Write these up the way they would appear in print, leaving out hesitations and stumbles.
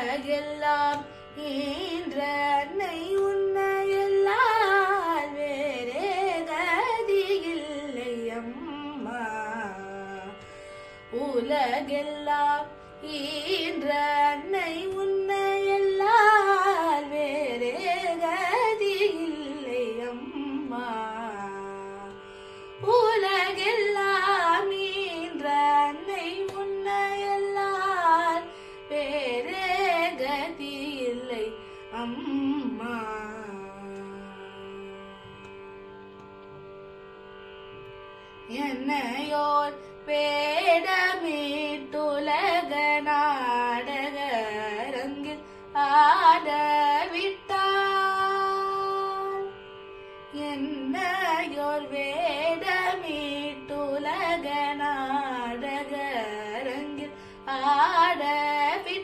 உலகெல்லாம் ஈன்ற அன்னை உன்னையெல்லாம் வேறே கதியில்லை அம்மா. உலகெல்லாம் ஈன்ற அன்னை உன்னையெல்லாம் வேறே கதியில்லை அம்மா. உலகெல்லாம் ஈன்ற அன்னை உன்னையெல்லாம் வேறே கதியில்லை அம்மா. என்னையோர் பேடமிட்டுலக நாடகரங்கில் ஆடவிட்டார். என்னையோர் வேடமிட்டுலக நாடகரங்கில் ஆடவிட்டார்.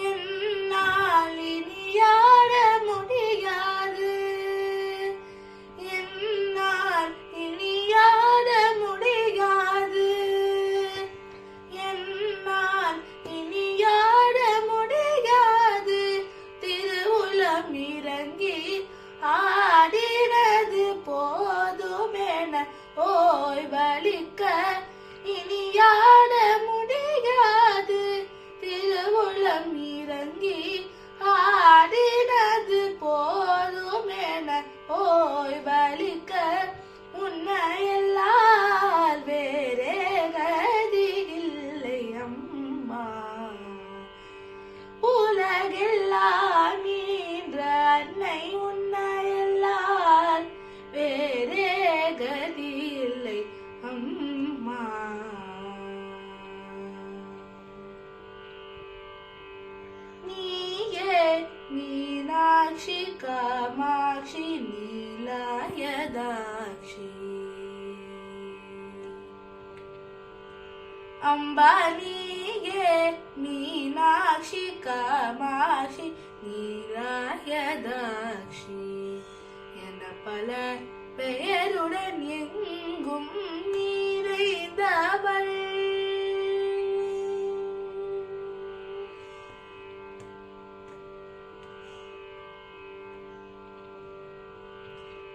என்னால் இனியாட முடியாது, என்னால் இனியாட முடியாது, என்னால் இனியாட முடியாது. திருவுளம் இறங்கி ஆடினது போதுமென ஓய்வளிக்க இனியாட முடியாது. திருவுளம் இறங்கி ஆடினது போதுமென ஓய்வளிக்க உன்னையெல்லாம் வேறே கதியில்லை அம்மா. உலகெல்லாம் ஈன்ற அன்னை உன்னையெல்லாம் வேறே கதியில்லை அம்மா. நீயே மீனாட்சி காமாட்சி நீலாயதாட்சி. அம்பா நீயே மீனாட்சி காமாட்சி நீலாயதாட்சி என பல பெயருடன் எங்கும் நிறைந்தவள்.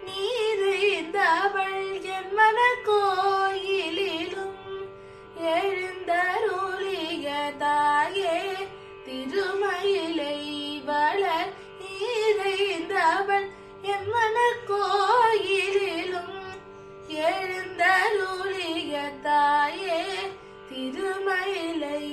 நிறைந்தவள் என் மனக்கோயிலிலும் எழுந்தருளிய தாயே திருமயிலை வளர். நிறைந்தவள் என் மனக்கோயிலிலும் எழுந்தருளிய தாயே திருமயிலை